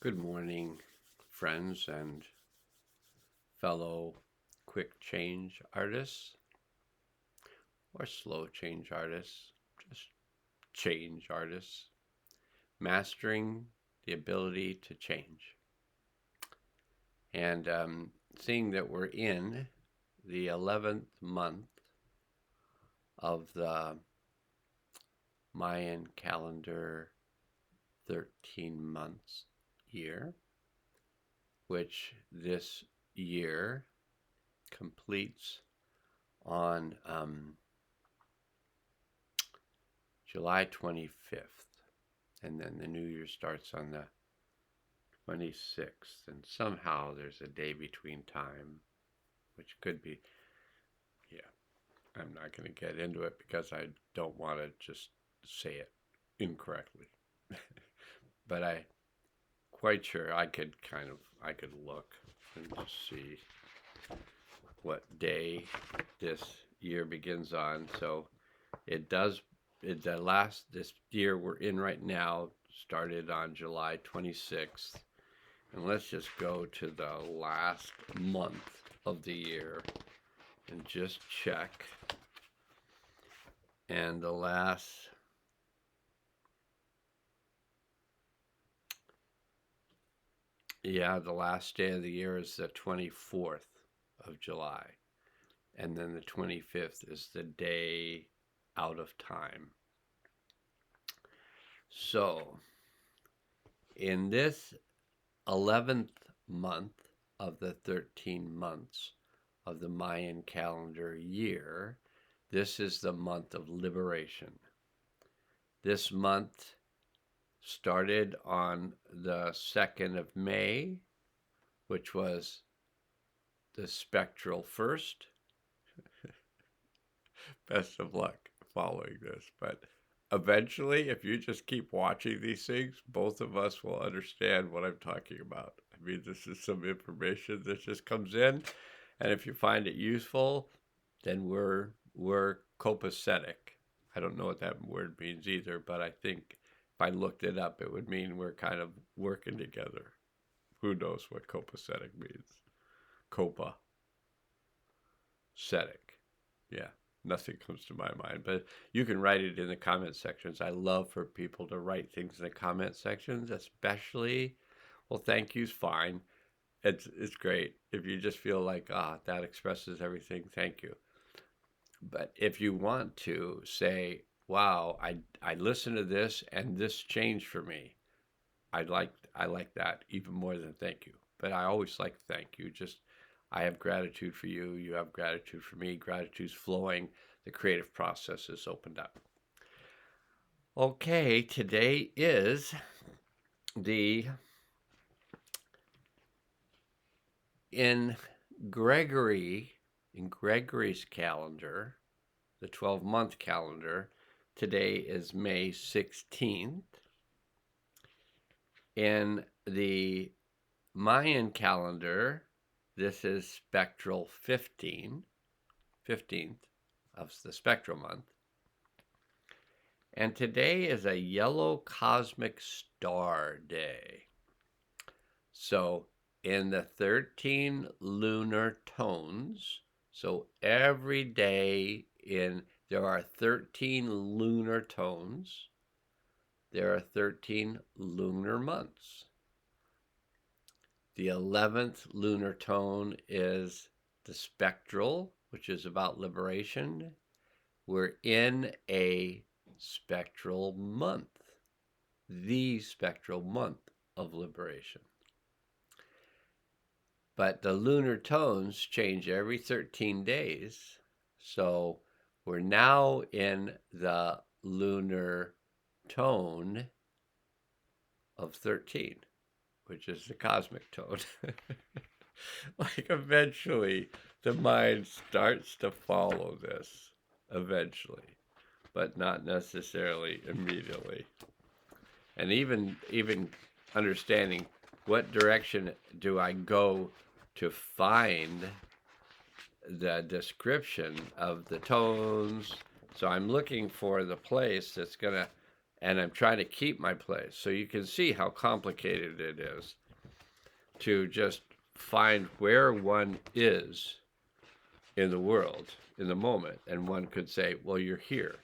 Good morning, friends and fellow quick change artists or slow change artists, just change artists, mastering the ability to change. And seeing that we're in the 11th month of the Mayan calendar 13 months year, which this year completes on July 25th, and then the new year starts on the 26th, and somehow there's a day between time, which could be, I'm not going to get into it because I don't want to just say it incorrectly. But I'm quite sure I could look and just see what day this year begins on. So this year we're in right now started on July 26th. And let's just go to the last month of the year and just check. And the last day of the year is the 24th of July. And then the 25th is the day out of time. So, in this 11th month of the 13 months of the Mayan calendar year, this is the month of liberation. This month started on the 2nd of May, which was the spectral first. Best of luck following this. But eventually, if you just keep watching these things, both of us will understand what I'm talking about. I mean, this is some information that just comes in. And if you find it useful, then we're copacetic. I don't know what that word means either, but I think if I looked it up, it would mean we're kind of working together. Who knows what copacetic means? Copacetic. Yeah, nothing comes to my mind, but you can write it in the comment sections. I love for people to write things in the comment sections, especially, well, thank you's fine. It's great. If you just feel like, that expresses everything, thank you. But if you want to say, wow, I listened to this and this changed for me, I like that even more than thank you. But I always like thank you. Just I have gratitude for you. You have gratitude for me. Gratitude's flowing. The creative process is opened up. Okay, today is in Gregory's calendar, the 12-month calendar, today is May 16th. In the Mayan calendar, this is spectral 15th of the spectral month. And today is a yellow cosmic star day. So in the 13 lunar tones, so every day there are 13 lunar tones. There are 13 lunar months. The 11th lunar tone is the spectral, which is about liberation. We're in a spectral month, the spectral month of liberation. But the lunar tones change every 13 days. So we're now in the lunar tone of 13, which is the cosmic tone. Like eventually the mind starts to follow this, eventually, but not necessarily immediately. And even understanding what direction do I go to find the description of the tones. So I'm looking for the place that's going to and I'm trying to keep my place. So you can see how complicated it is to just find where one is in the world, in the moment. And one could say, well, you're here.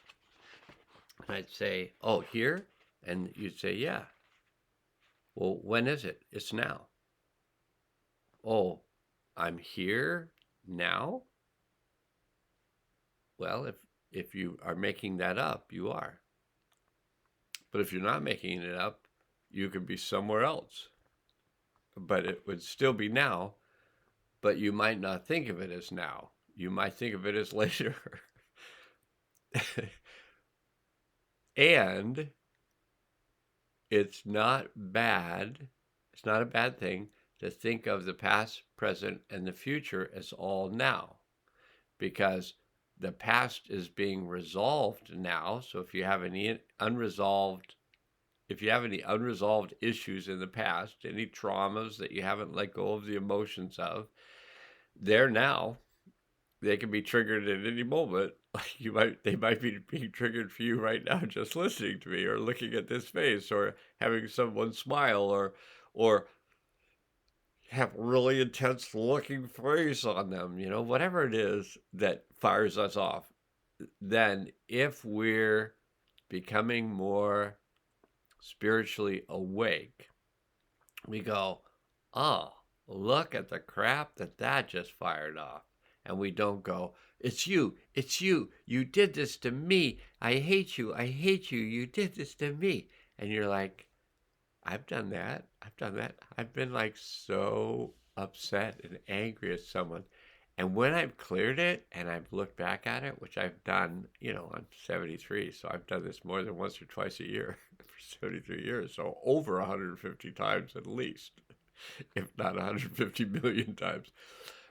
And I'd say, oh, here? And you'd say, yeah. Well, when is it? It's now. Oh, I'm here now? Well, if you are making that up, you are. But if you're not making it up, you could be somewhere else. But it would still be now, but you might not think of it as now. You might think of it as later. And it's not bad. It's not a bad thing to think of the past, present, and the future as all now, because the past is being resolved now. So if you have any unresolved issues in the past, any traumas that you haven't let go of the emotions of, they're now. They can be triggered at any moment. They might be being triggered for you right now, just listening to me, or looking at this face, or having someone smile, or have really intense looking face on them. Whatever it is that fires us off. Then, if we're becoming more spiritually awake, we go, oh, look at the crap that just fired off. And we don't go, it's you, you did this to me, I hate you, you did this to me. And you're like, I've done that, I've been like so upset and angry at someone. And when I've cleared it and I've looked back at it, which I've done, I'm 73, so I've done this more than once or twice a year for 73 years, so over 150 times at least, if not 150 million times.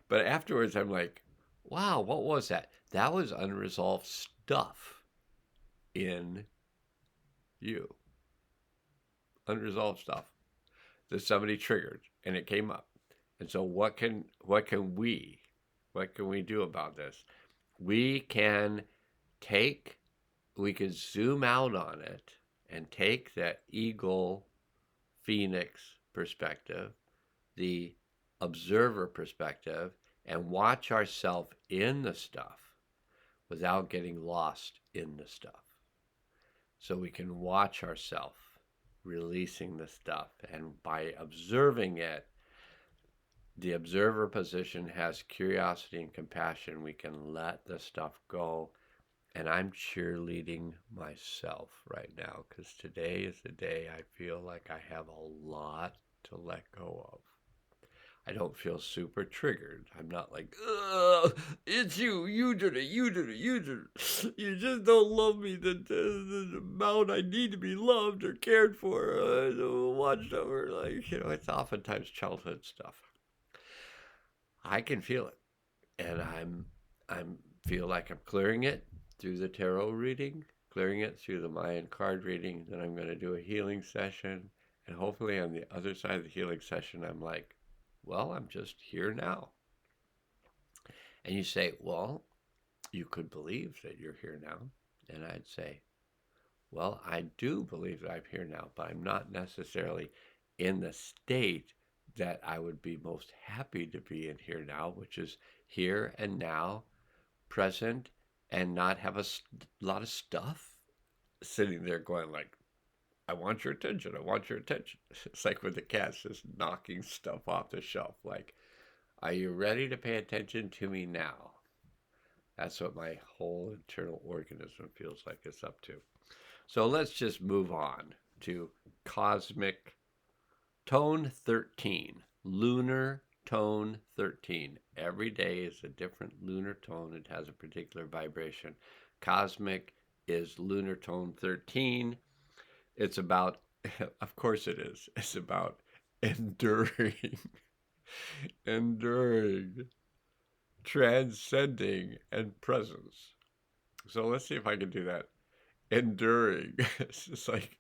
But afterwards, I'm like, wow, what was that? That was unresolved stuff in you. Unresolved stuff that somebody triggered and it came up. And so what can we do about this? We can zoom out on it and take that eagle phoenix perspective, the observer perspective, and watch ourselves in the stuff without getting lost in the stuff. So we can watch ourselves releasing the stuff, and by observing it, the observer position has curiosity and compassion. We can let the stuff go. And I'm cheerleading myself right now, because today is the day I feel like I have a lot to let go of. I don't feel super triggered. I'm not like, ugh, it's you did it, you did it, you just don't love me the amount I need to be loved or cared for, watched over. It's oftentimes childhood stuff. I can feel it, and I'm feel like I'm clearing it through the tarot reading, clearing it through the Mayan card reading. Then I'm going to do a healing session, and hopefully on the other side of the healing session, I'm like, well, I'm just here now. And you say, well, you could believe that you're here now. And I'd say, well, I do believe that I'm here now, but I'm not necessarily in the state that I would be most happy to be in here now, which is here and now, present, and not have a lot of stuff sitting there going like, I want your attention, I want your attention. It's like with the cats just knocking stuff off the shelf. Like, are you ready to pay attention to me now? That's what my whole internal organism feels like it's up to. So let's just move on to cosmic tone 13, lunar tone 13. Every day is a different lunar tone. It has a particular vibration. Cosmic is lunar tone 13. It's about, of course it is, it's about enduring, transcending, and presence. So let's see if I can do that. Enduring. It's just like,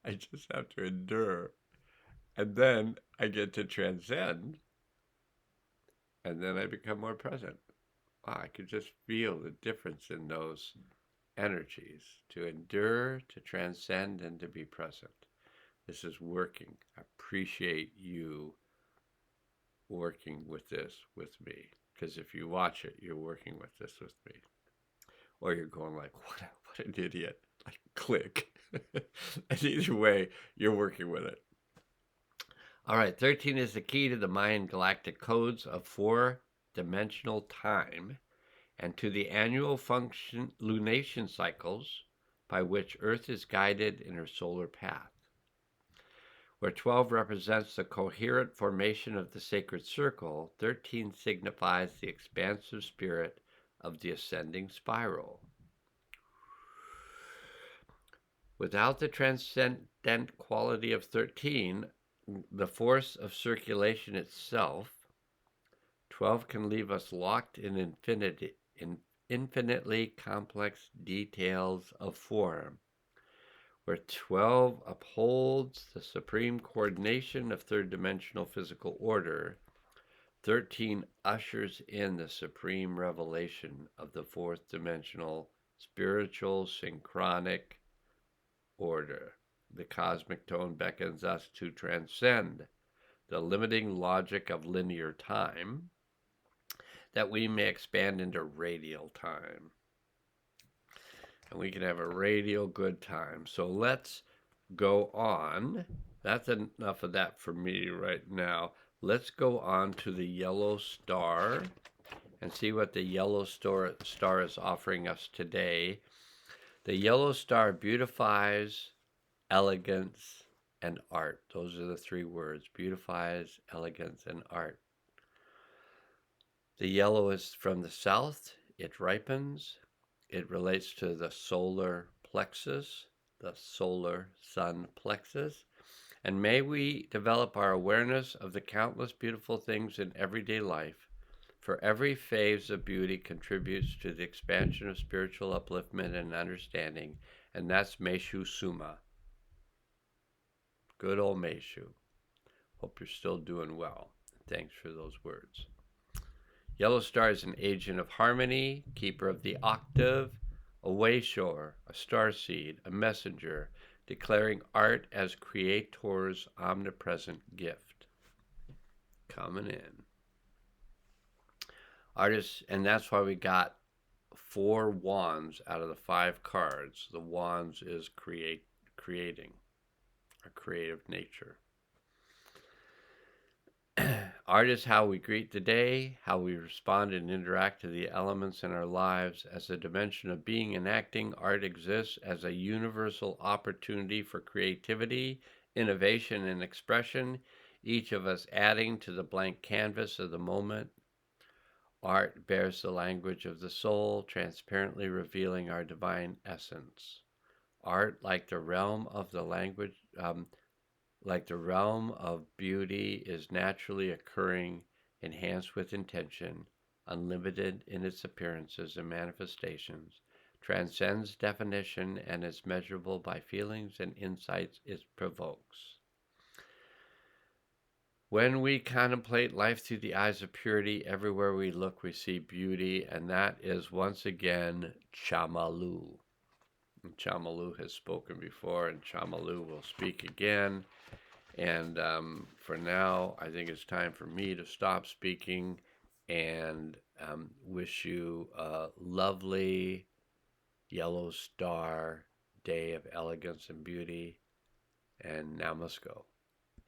I just have to endure. And then I get to transcend. And then I become more present. Wow, I could just feel the difference in those energies to endure, to transcend, and to be present. This is working. I appreciate you working with this with me. Because if you watch it, you're working with this with me. Or you're going like, what an idiot. Like, click. And either way, you're working with it. All right, 13 is the key to the Mayan galactic codes of four-dimensional time and to the annual lunation cycles by which Earth is guided in her solar path. Where 12 represents the coherent formation of the sacred circle, 13 signifies the expansive spirit of the ascending spiral. Without the transcendent quality of 13, the force of circulation itself, 12 can leave us locked in infinitely complex details of form. Where 12 upholds the supreme coordination of third-dimensional physical order, 13 ushers in the supreme revelation of the fourth-dimensional spiritual synchronic order. The cosmic tone beckons us to transcend the limiting logic of linear time, that we may expand into radial time. And we can have a radial good time. So let's go on. That's enough of that for me right now. Let's go on to the yellow star and see what the yellow star is offering us today. The yellow star beautifies, elegance, and art. Those are the three words: beautifies, elegance, and art. The yellow is from the south. It ripens. It relates to the solar plexus, the solar sun plexus. And may we develop our awareness of the countless beautiful things in everyday life, for every phase of beauty contributes to the expansion of spiritual upliftment and understanding, and that's Meishu Suma. Good old Meishu. Hope you're still doing well. Thanks for those words. Yellow star is an agent of harmony, keeper of the octave, a wayshore, a starseed, a messenger, declaring art as creator's omnipresent gift. Coming in. Artists, and that's why we got 4 wands out of the 5 cards. The wands is creating, a creative nature. Art is how we greet the day, how we respond and interact to the elements in our lives. As a dimension of being and acting, art exists as a universal opportunity for creativity, innovation, and expression, each of us adding to the blank canvas of the moment. Art bears the language of the soul, transparently revealing our divine essence. Art, like the realm of the language, like the realm of beauty, is naturally occurring, enhanced with intention, unlimited in its appearances and manifestations, transcends definition, and is measurable by feelings and insights it provokes. When we contemplate life through the eyes of purity, everywhere we look we see beauty, and that is once again Chamalu. And Chamalu has spoken before, and Chamalu will speak again. And for now, I think it's time for me to stop speaking and wish you a lovely yellow star day of elegance and beauty. And now must go.